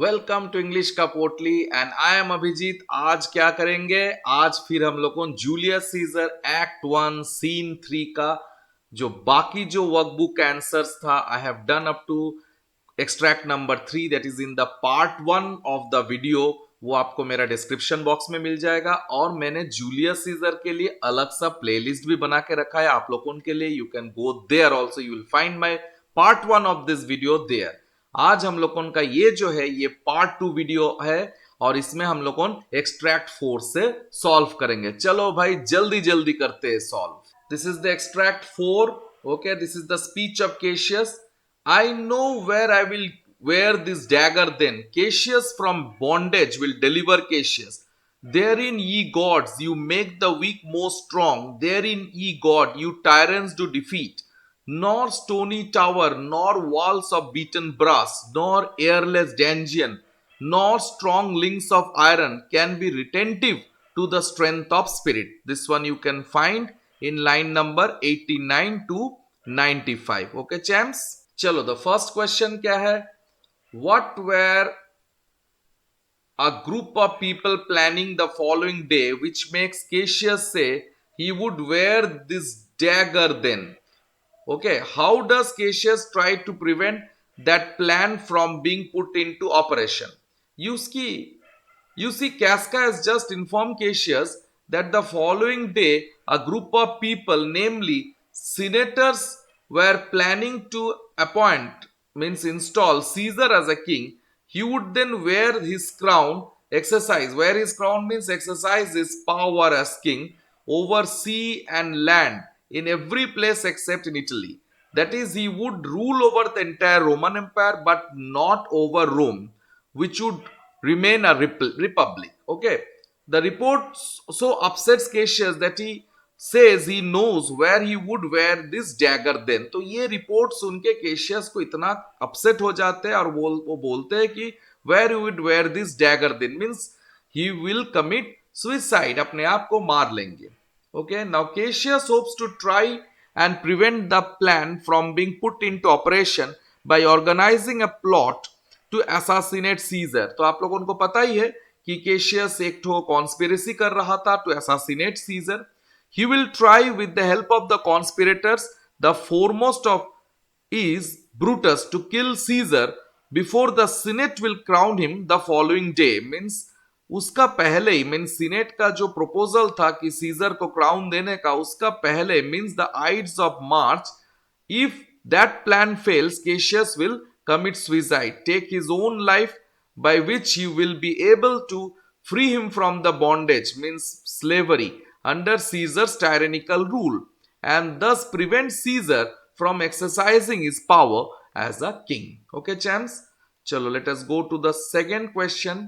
Welcome to English का पोटली and I am Abhijit. आज क्या करेंगे? आज फिर हम लोग को जूलियस सीजर एक्ट 1 सीन 3 का जो बाकी जो वर्कबुक आंसर्स था I have done up to extract number 3 that is in the part 1 of the video. वो आपको मेरा डिस्क्रिप्शन बॉक्स में मिल जाएगा और मैंने जूलियस सीजर के लिए अलग सा प्लेलिस्ट भी बना के रखा है आप लोगों के लिए। You can go there also, you will find my part 1 of this video there. आज हम लोगों का ये जो है ये पार्ट 2 वीडियो है और इसमें हम लोगों एक्सट्रैक्ट 4 से सॉल्व करेंगे। चलो भाई जल्दी जल्दी करते हैं solve. This is the extract 4। Okay, this is the speech of caseous. I know where I will wear this dagger then. Cassius from bondage will deliver Cassius. Therein, ye gods, you make the weak more strong. Therein, ye God, you tyrants do defeat. Nor stony tower, nor walls of beaten brass, nor airless dungeon, nor strong links of iron can be retentive to the strength of spirit. This one you can find in line number 89 to 95. Okay, champs? चलो the first question क्या है? What were a group of people planning the following day which makes Cassius say he would wear this dagger then? Okay, how does Cassius try to prevent that plan from being put into operation? You see, Casca has just informed Cassius that the following day a group of people, namely senators, were planning to appoint, means install Caesar as a king. He would then wear his crown, wear his crown means exercise his power as king over sea and land in every place except in Italy. That is, he would rule over the entire Roman Empire but not over Rome, which would remain a republic. Okay, the report so upsets Cassius that he says he knows where he would wear this dagger then. तो ये report सुन के caseous को इतना upset हो जाते हैं और वो बोलते हैं कि where you would wear this dagger then means he will commit suicide, अपने आप को मार लेंगे. Okay, now Cassius hopes to try and prevent the plan from being put into operation by organizing a plot to assassinate Caesar. तो आप लोगों को पता ही है कि केशियस एक ठो कॉन्स्पिरेसी कर रहा था to assassinate Caesar. He will try with the help of the conspirators, the foremost of is Brutus, to kill Caesar before the Senate will crown him the following day. Means उसका पहले ही means senate का जो proposal था कि scissor को crown देने का, उसका पहले means the aides of March. If that plan fails, caseous will commit suicide, take his own life, by which he will be able to free him from the bondage, means slavery, under Caesar's tyrannical rule, and thus prevent Caesar from exercising his power as a king. Okay, champs? Chalo, let us go to the second question.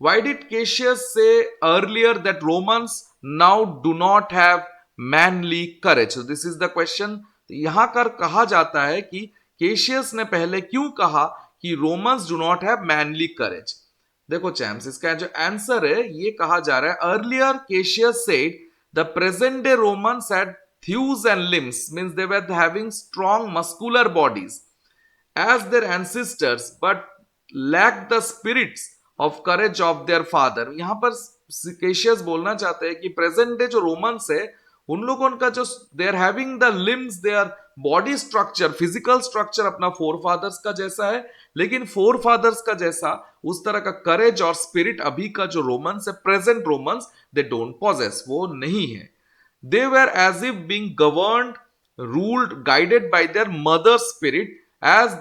Why did Cassius say earlier that Romans now do not have manly courage? So this is the question. यहां कर कहा जाता है कि caseous ने पहले क्यों कहा कि Romans do not have manly courage? देखो चैम्प्स, इसका जो आंसर है ये कहा जा रहा है earlier caseous said the present day Romans had thews and limbs, means they were having strong muscular bodies as their ancestors but lacked the spirits of courage of their father. यहां पर caseous बोलना चाहते हैं कि present day जो Romans है उन लोगों का जो they are having the limbs, they are body structure, physical structure अपना फोर फादर्स का जैसा है, लेकिन फोर फादर्स का जैसा उस तरह का करेज और स्पिरिट अभी का जो रोमन्स है, present Romans, they don't possess, वो नहीं है. They were as if being governed, ruled, guided by their mother spirit as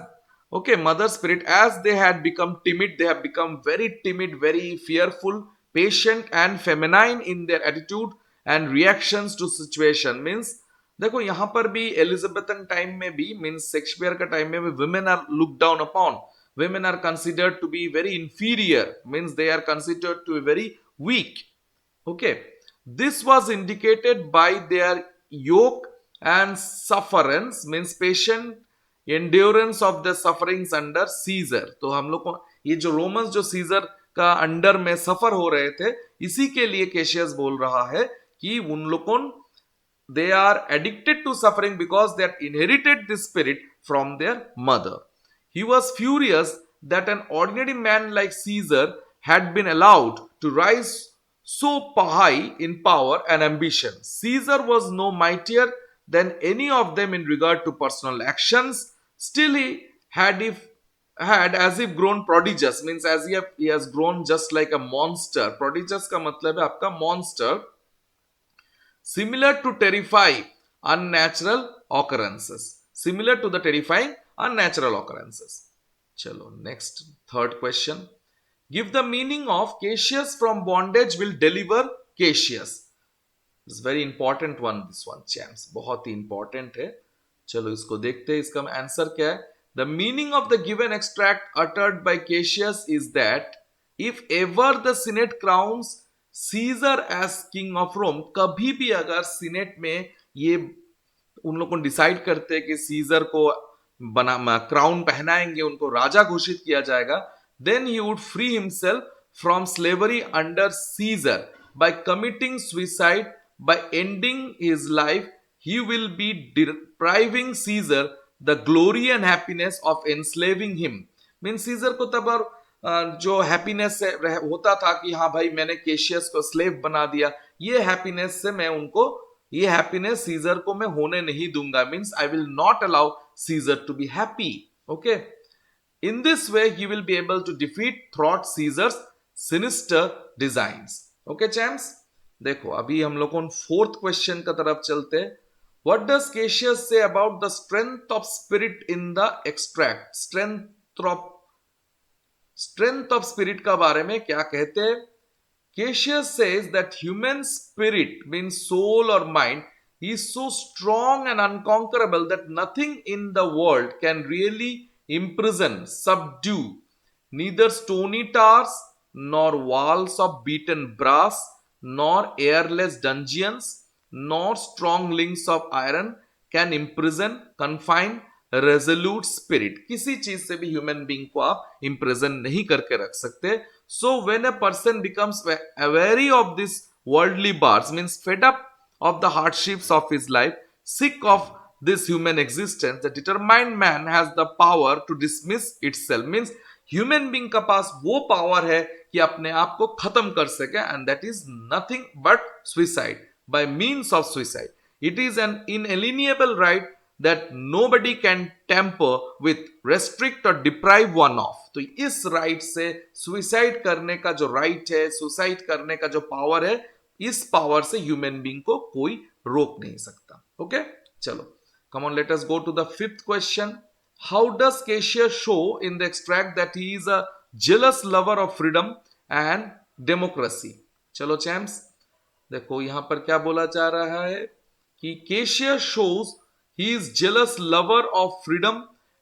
mother spirit. As they had become timid, they have become very timid, very fearful, patient and feminine in their attitude and reactions to situation. Means देखो यहां पर भी Elizabethan time में भी, means Shakespeare का time में भी, women are looked down upon, women are considered to be very inferior, means they are considered to be very weak. Okay, this was indicated by their yoke and sufferance, means patient endurance of the sufferings under Caesar. तो हम लोग को ये जो Romans जो scissor का under में सफर हो रहे थे, इसी के लिए केशियस बोल रहा है कि उन लोगों they are addicted to suffering because they had inherited this spirit from their mother. He was furious that an ordinary man like Caesar had been allowed to rise so high in power and ambition. Caesar was no mightier than any of them in regard to personal actions. Still, he had as if grown prodigious, means as if he has grown just like a monster. Prodigious का मतलब है आपका monster, similar to terrifying unnatural occurrences. Similar to the terrifying unnatural occurrences. Chalo, next, third question. Give the meaning of Cassius from bondage will deliver Cassius. This is very important one, this one, champs. बहुत ही important है. चलो इसको देखते हैं. इसका answer क्या है? The meaning of the given extract uttered by Cassius is that if ever the Senate crowns Caesar as king of Rome, कभी भी अगर सीनेट में ये उन लोग को डिसाइड करते हैं कि सीजर को क्राउन पहनाएंगे, उनको राजा घोषित किया जाएगा, then he would free himself from slavery under Caesar by committing suicide. By ending his life, he will be depriving Caesar the glory and happiness of enslaving him. Means Caesar को तब जो happiness होता था कि हाँ भाई मैंने caseous को स्लेव बना दिया, ये हैप्पीनेस से मैं उनको, ये हैप्पीनेस सीजर को मैं होने नहीं दूंगा. Means I will not allow Caesar to be happy. Okay, in this way he will be able to defeat thwart Caesar's sinister designs. Okay champs, देखो अभी हम लोग फोर्थ क्वेश्चन का तरफ चलते हैं. What does Cassius say about the strength of spirit in the extract? Strength of spirit का बारे में क्या कहते हैं? Cassius says that human spirit, means soul or mind, is so strong and unconquerable that nothing in the world can really imprison, subdue, neither stony towers, nor walls of beaten brass, nor airless dungeons, nor strong links of iron can imprison, confine, resolute spirit. किसी चीज से भी human being को आप imprison नहीं करके रख सकते. So when a person becomes weary of this worldly bars, means fed up of the hardships of his life, sick of this human existence, the determined man has the power to dismiss itself. Means human being का पास वो power है कि अपने आप को खत्म कर सके, and that is nothing but suicide, by means of suicide. It is an inalienable right that nobody can tamper with, restrict or deprive one of. तो इस राइट से सुसाइड करने का जो राइट है, सुसाइड करने का जो पावर है, इस पावर से ह्यूमन बीइंग को कोई रोक नहीं सकता. ओके, चलो, come on, let us go to the fifth question. How does Cassius show in the extract that he is a jealous lover of freedom and democracy? चलो चैम्प्स, देखो यहां पर क्या बोला जा रहा है कि Cassius shows he is jealous lover of freedom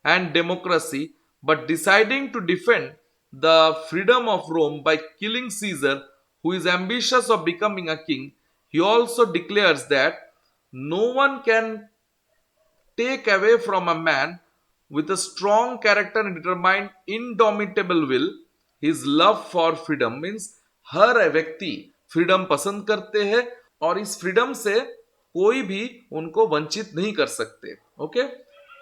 and democracy, but deciding to defend the freedom of Rome by killing Caesar, who is ambitious of becoming a king, he also declares that no one can take away from a man with a strong character and determined indomitable will his love for freedom. Means हर व्यक्ति freedom पसंद करते हैं और इस freedom से कोई भी उनको वंचित नहीं कर सकते. Okay,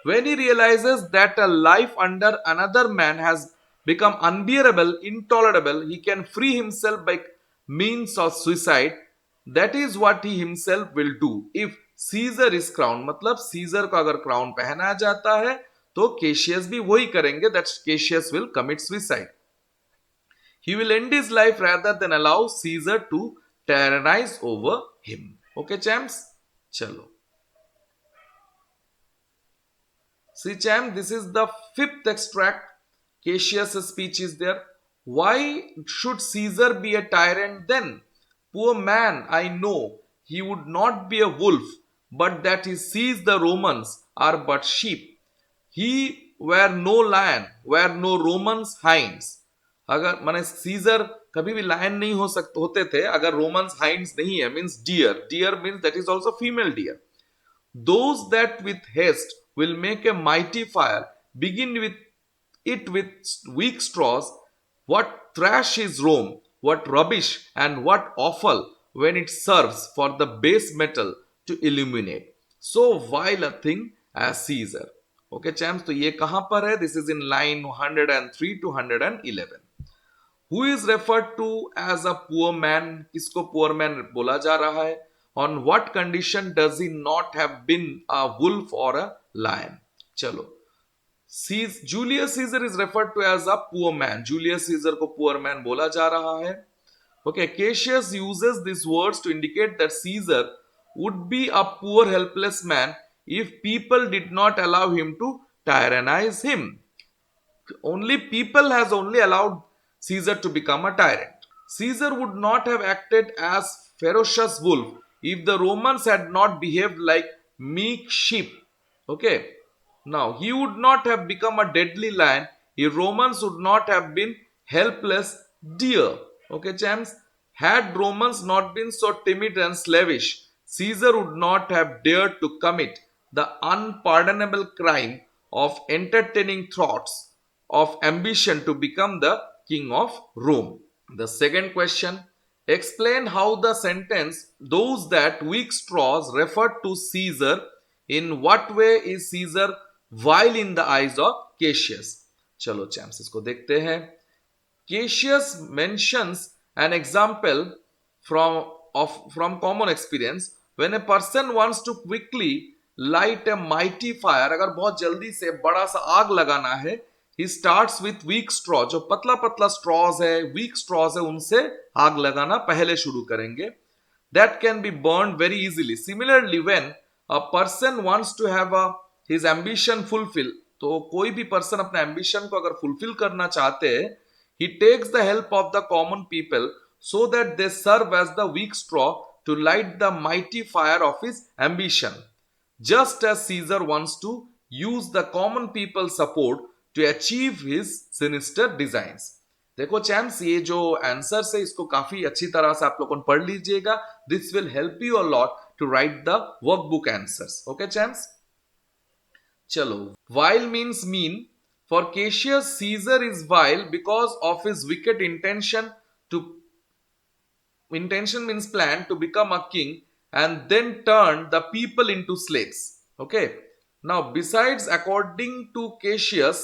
when he realizes that a life under another man has become unbearable, intolerable, he can free himself by means of suicide. That is what he himself will do if Caesar is crowned. मतलब scissor को अगर crown पहनाया जाता है तो caseous भी वही करेंगे. that Cassius will commit suicide. He will end his life rather than allow Caesar to tyrannize over him. Okay champs, चलो, see champ, this is the fifth extract. Cassius' speech is there. Why should Caesar be a tyrant then? Poor man, I know he would not be a wolf, but that he sees the Romans are but sheep. He were no lion, were no Romans hinds. अगर माने scissor कभी भी lion नहीं हो सकते होते थे अगर रोमन्स हाइंड्स नहीं है. Means deer means that is also female deer. Those that with haste will make a mighty fire begin with it with weak straws. What trash is Rome, what rubbish and what offal when it serves for the base metal to illuminate so vile a thing as Caesar. Okay champs, तो ये कहां पर है? This is in line 103 to 111. Who is referred to as a poor man? किसको poor man बोला जा रहा है? On what condition does he not have been a wolf or a lion? चलो, Julius Caesar is referred to as a poor man. Julius Caesar को poor man बोला जा रहा है. Okay, Cassius uses these words to indicate that Caesar would be a poor helpless man if people did not allow him to tyrannize him. Only people has only allowed Caesar to become a tyrant. Caesar would not have acted as ferocious wolf if the Romans had not behaved like meek sheep. Okay. Now, he would not have become a deadly lion if Romans would not have been helpless deer. Okay, champs. Had Romans not been so timid and slavish, Caesar would not have dared to commit the unpardonable crime of entertaining thoughts of ambition to become the king of Rome. The second question, explain how the sentence, those that weak straws, referred to Caesar. In what way is Caesar vile in the eyes of Cassius? चलो champs इसको देखते हैं. Cassius mentions an example from common experience. When a person wants to quickly light a mighty fire, अगर बहुत जल्दी से बड़ा सा आग लगाना है, he starts with weak straw. जो पतला पतला straws है, weak straws है, उनसे आग लगाना पहले शुरू करेंगे. That can be burned very easily. Similarly, when a person wants to have his ambition fulfill, तो कोई भी person अपने ambition को अगर fulfill करना चाहते हैं, he takes the help of the common people so that they serve as the weak straw to light the mighty fire of his ambition. Just as Caesar wants to use the common people's support to achieve his sinister designs. देखो champs, ये जो answer है इसको काफी अच्छी तरह से आप लोगों ने पढ़ लीजिएगा. This will help you a lot to write the workbook answers. Okay champs, चलो. Vile means mean. For Cassius, Caesar is vile because of his wicked intention means plan to become a king and then turn the people into slaves. Okay. Now, besides, according to Cassius,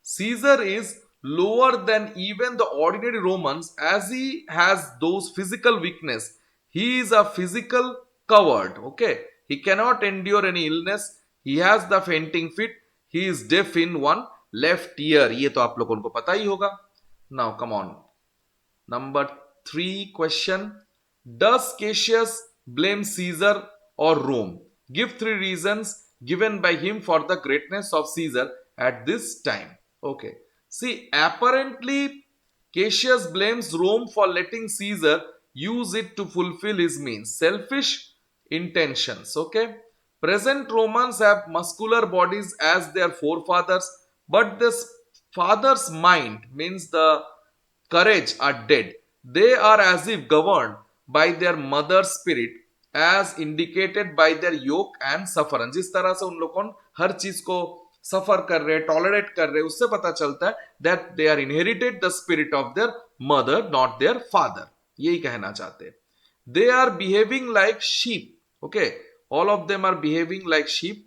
Caesar is lower than even the ordinary Romans as he has those physical weakness. He is a physical coward. Okay. He cannot endure any illness. He has the fainting fit. He is deaf in one left ear. ये तो आप लोगों को पता ही होगा. Now, come on. Number 3 question. Does Cassius blame Caesar or Rome? Give 3 reasons given by him for the greatness of Caesar at this time. Okay. See, apparently Cassius blames Rome for letting Caesar use it to fulfill his means. Selfish intentions. Okay. Present Romans have muscular bodies as their forefathers, but this father's mind means the courage are dead. They are as if governed by their mother's spirit as indicated by their yoke and suffering. जिस तरह से उन लोगों हर चीज को सफर कर रहे, tolerate कर रहे, उससे पता चलता है that they are inherited the spirit of their mother, not their father. यही कहना चाहते हैं. They are behaving like sheep. Okay. All of them are behaving like sheep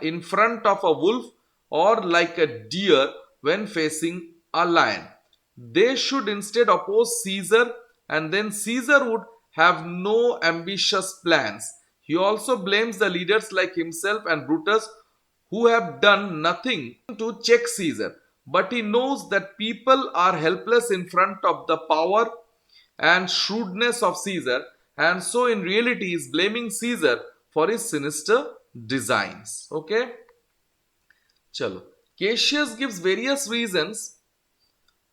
in front of a wolf or like a deer when facing a lion. They should instead oppose Caesar, and then Caesar would have no ambitious plans. He also blames the leaders like himself and Brutus who have done nothing to check Caesar. But he knows that people are helpless in front of the power and shrewdness of Caesar, and so in reality he is blaming Caesar for his sinister designs. Okay. Chalo. Cassius gives various reasons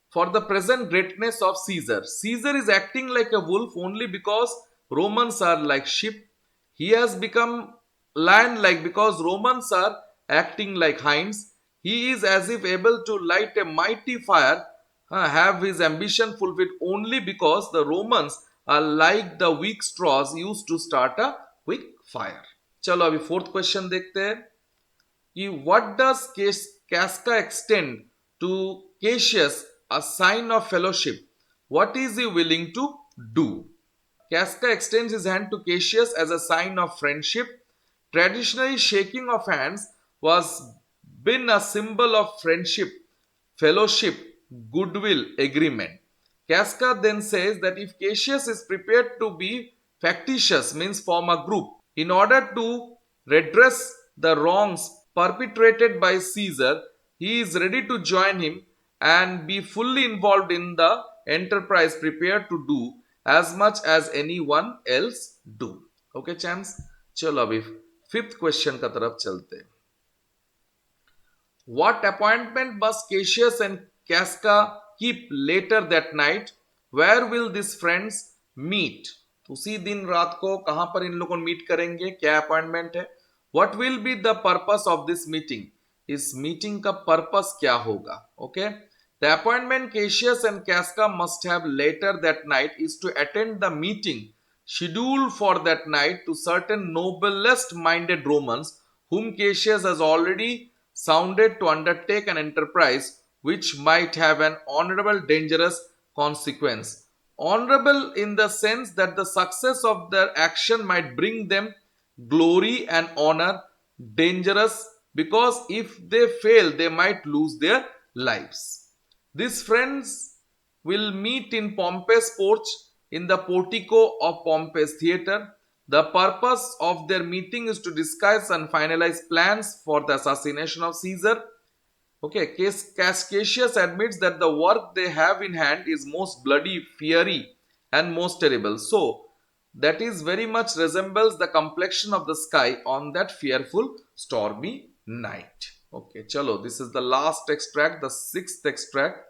for the present greatness of Caesar. Caesar is acting like a wolf only because Romans are like sheep. He has become lion-like because Romans are acting like hinds. He is as if able to light a mighty fire, have his ambition fulfilled only because the Romans are like the weak straws used to start a quick fire. चलो अभी 4th question देखते हैं कि what does Casca extend to Cassius a sign of fellowship? What is he willing to do? Casca extends his hand to Cassius as a sign of friendship. Traditionally, shaking of hands was been a symbol of friendship, fellowship, goodwill, agreement. Casca then says that if Cassius is prepared to be factitious, means form a group, in order to redress the wrongs perpetrated by Caesar, he is ready to join him and be fully involved in the enterprise, prepared to do as much as anyone else do. Okay, champs? चलो अभी fifth question का तरफ चलते हैं. What appointment must Cassius and Casca keep later that night? Where will these friends meet? उसी दिन रात को कहां पर इन लोगों मीट करेंगे? क्या अपॉइंटमेंट है? What will be the purpose of this meeting? इस मीटिंग का पर्पस क्या होगा? Okay. The appointment Cassius and Casca must have later that night is to attend the meeting scheduled for that night to certain noblest minded Romans whom Cassius has already sounded to undertake an enterprise which might have an honorable dangerous consequence. Honorable in the sense that the success of their action might bring them glory and honor. Dangerous because if they fail they might lose their lives. These friends will meet in Pompey's porch in the portico of Pompey's theater. The purpose of their meeting is to discuss and finalize plans for the assassination of Caesar. Okay, Cassius admits that the work they have in hand is most bloody, fiery, and most terrible. So, that is very much resembles the complexion of the sky on that fearful, stormy night. Okay, chalo, this is the last extract, the sixth extract.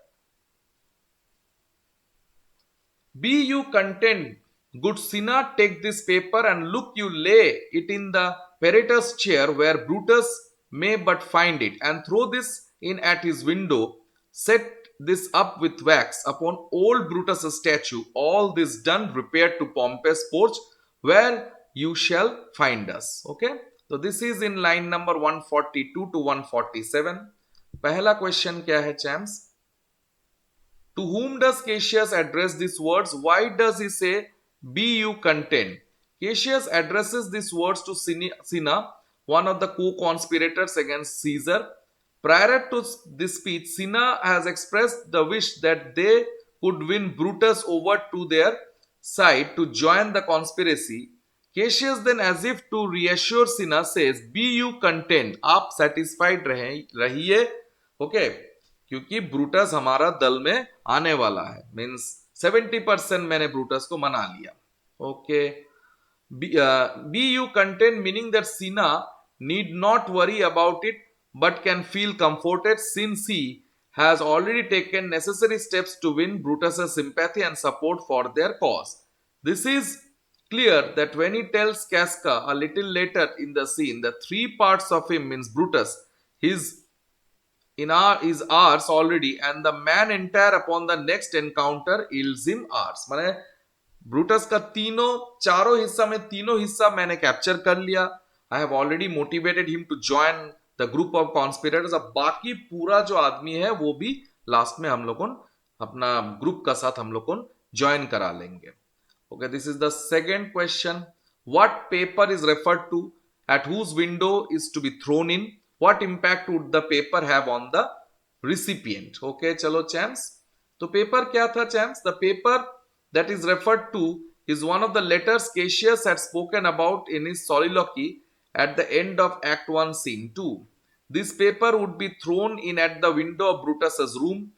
Be you content, good sinner, take this paper and look you lay it in the Peritus chair where Brutus may but find it, and throw this in at his window. Set this up with wax upon old Brutus' statue. All this done, repair to Pompey's porch where you shall find us. Okay. So this is in line number 142 to 147. पहला question क्या है champs? To whom does Cassius address these words? Why does he say, be you content? Cassius addresses these words to Cinna, one of the co-conspirators against Caesar. Prior to this speech, Cinna has expressed the wish that they could win Brutus over to their side to join the conspiracy. Cassius then, as if to reassure Cinna, says, be you content, आप satisfied रहिए, okay, क्योंकि Brutus हमारा दल में आने वाला है. Means 70% मैंने ब्रूटस को मना लिया. Okay, be you content meaning that Cinna need not worry about it but can feel comforted since he has already taken necessary steps to win Brutus' sympathy and support for their cause. This is clear that when he tells Casca a little later in the scene, the three parts of him means Brutus, is ours already, and the man entire upon the next encounter yields him ours. माने Brutus का चारों हिस्सा में तीनों हिस्सा मैंने capture कर लिया. I have already motivated him to join the group of conspirators. अब बाकी पूरा जो आदमी है वो भी लास्ट में हम लोगों अपना ग्रुप का साथ हम लोगों ज्वाइन करा लेंगे. Okay, this is the second question. What paper is referred to? At whose window is to be thrown in? What impact would the paper have on the recipient? Okay, chalo champs. तो paper क्या था champs? The paper that is referred to is one of the letters Cassius had spoken about in his soliloquy at the end of Act 1, Scene 2. This paper would be thrown in at the window of Brutus's room.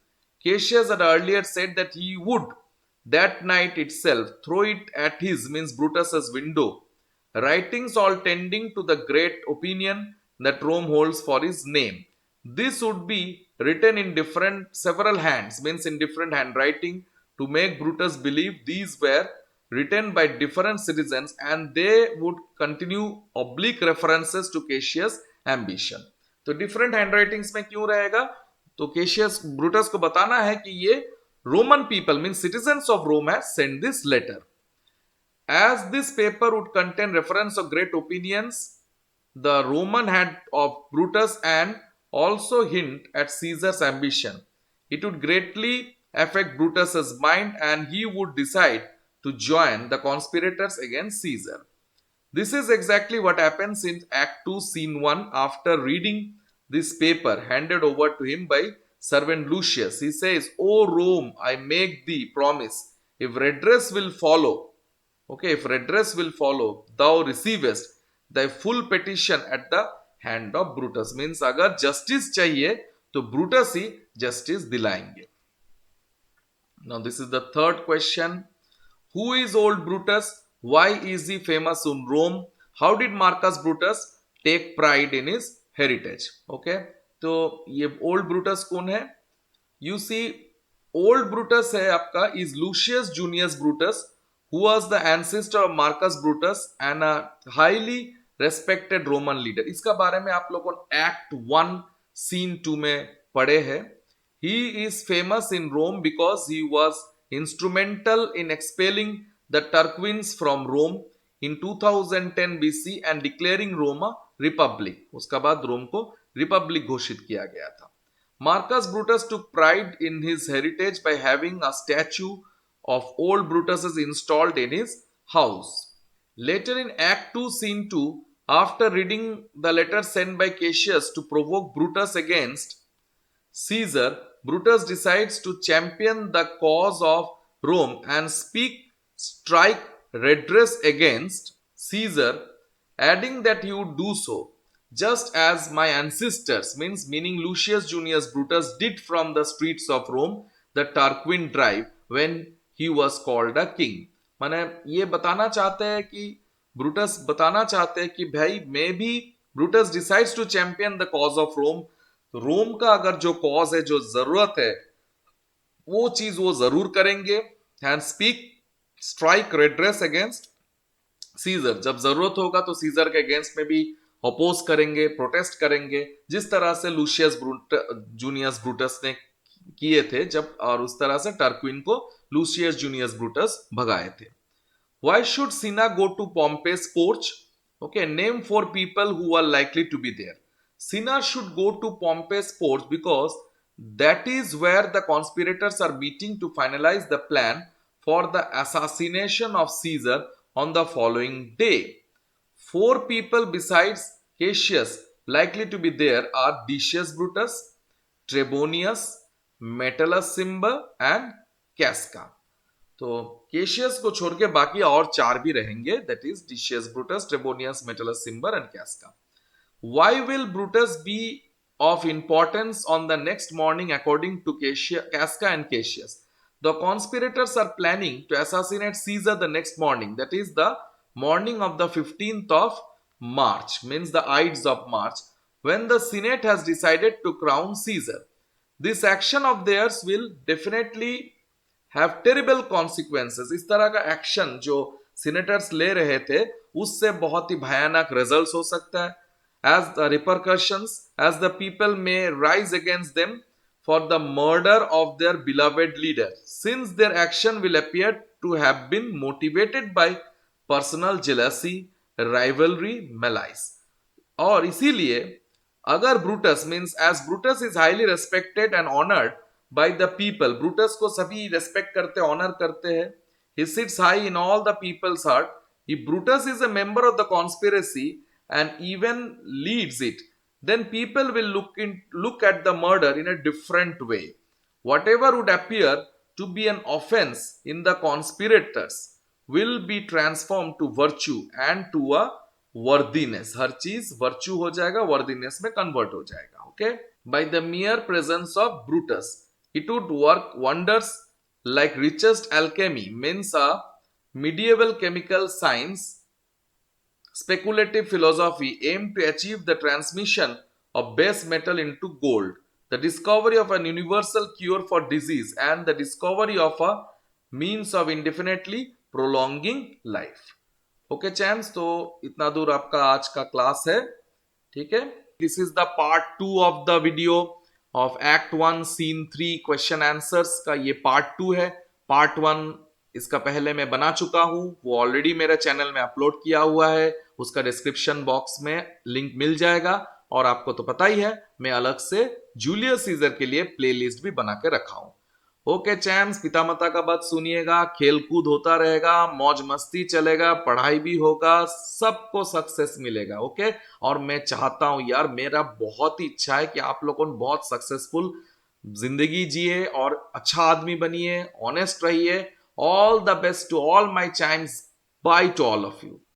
Cassius had earlier said that he would, that night itself, throw it at his, means Brutus's window. Writings all tending to the great opinion that Rome holds for his name. This would be written in several hands, means in different handwriting, to make Brutus believe these were written by different citizens, and they would continue oblique references to Cassius' ambition. तो different हैंडराइटिंग्स में क्यों रहेगा? तो caseous Brutus को बताना है कि ये Roman people mean citizens of Rome have send this letter. As this paper would contain reference of great opinions the Roman had of Brutus and also hint at Caesar's ambition, it would greatly affect Brutus's mind and he would decide to join the conspirators against Caesar. This is exactly what happens in Act 2, Scene 1. After reading this paper handed over to him by servant Lucius. He says, "O Rome, I make thee promise, if redress will follow, okay, if redress will follow, thou receivest thy full petition at the hand of Brutus." Means अगर justice चाहिए तो Brutus ही justice दिलाएंगे. Now this is the third question. Who is old Brutus? Why is he famous in Rome? How did Marcus Brutus take pride in his heritage? Okay, तो ये old Brutus कौन है? You see, old Brutus है आपका is Lucius Junius Brutus, who was the ancestor of Marcus Brutus and a highly respected Roman leader. इसका बारे में आप लोगों को Act 1 Scene 2 में पढ़े हैं. He is famous in Rome because he was instrumental in expelling the Tarquins from Rome in 2010 BC and declaring Rome a republic. उसका बाद रोम को रिपब्लिक घोषित किया गया था. Marcus Brutus took pride in his heritage by having a statue of old Brutus installed in his house. Later in Act 2 Scene 2, after reading the letter sent by Cassius to provoke Brutus against Caesar, Brutus decides to champion the cause of Rome and strike redress against Caesar, adding that he would do so just as my ancestors, meaning Lucius Junius Brutus, did from the streets of Rome the Tarquin drive when he was called a king. माने ये बताना चाहते हैं कि Brutus बताना चाहते हैं कि भाई मैं भी Brutus decides to champion the cause of Rome. Rome का अगर जो कॉज है, जो जरूरत है, वो चीज वो जरूर करेंगे. And strike redress against Caesar. जब जरूरत होगा तो सीजर के अगेंस्ट में भी अपोज करेंगे, प्रोटेस्ट करेंगे, जिस तरह से लूशियस जूनियस ब्रूटस ने किए थे जब, और उस तरह से टर्क्विन को लूशियस जूनियस ब्रूटस भगाए थे. Why should Cinna go to Pompey's porch? Okay, name 4 people who are likely to be there. Cinna should go to Pompey's porch because that is where the conspirators are meeting to finalize the plan for the assassination of Caesar on the following day. 4 people besides Cassius likely to be there are Decius Brutus, Trebonius, Metellus Cimber and Casca. तो Cassius को छोड़ के बाकी और 4 भी रहेंगे, that is Decius Brutus, Trebonius, Metellus Cimber and Casca. Why will Brutus be of importance on the next morning according to Casca and Cassius? The conspirators are planning to assassinate Caesar the next morning, that is the morning of the 15th of March, means the Ides of March, when the Senate has decided to crown Caesar. This action of theirs will definitely have terrible consequences. इस तरह का action जो senators ले रहे थे उससे बहुत ही भयानक रिजल्ट्स हो सकता है. As the repercussions, as the people may rise against them for the murder of their beloved leader, since their action will appear to have been motivated by personal jealousy, rivalry, malice. और इसीलिए अगर Brutus, means as Brutus is highly respected and honored by the people, Brutus को सभी respect करते, honour करते हैं, he sits high in all the people's heart. If Brutus is a member of the conspiracy and even leads it, then people will look at the murder in a different way. Whatever would appear to be an offense in the conspirators will be transformed to virtue and to a worthiness. हर चीज virtue हो जाएगा, worthiness में convert हो जाएगा. Okay? By the mere presence of Brutus, it would work wonders like richest alchemy, means a medieval chemical science, speculative philosophy aimed to achieve the transmission of base metal into gold, the discovery of an universal cure for disease, and the discovery of a means of indefinitely prolonging life. Okay champs, तो इतना दूर आपका आज का class है. ठीक है, this is the part 2 of the video of Act 1 Scene 3 Question Answers का ये part 2 है. Part 1 इसका पहले मैं बना चुका हूं, वो ऑलरेडी मेरे चैनल में अपलोड किया हुआ है, उसका डिस्क्रिप्शन बॉक्स में लिंक मिल जाएगा. और आपको तो पता ही है मैं अलग से जूलियस सीजर के लिए प्लेलिस्ट भी बना के रखा हूं. ओके चैम्स, पिता माता का बात सुनिएगा, खेल कूद होता रहेगा, मौज मस्ती चलेगा, पढ़ाई भी होगा, सबको सक्सेस मिलेगा। ओके, और मैं चाहता हूं यार, मेरा बहुत ही इच्छा है कि आप लोगों को बहुत सक्सेसफुल जिंदगी जिए और अच्छा आदमी बनिए, ऑनेस्ट रहिए। All the best to all my champs, bye to all of you.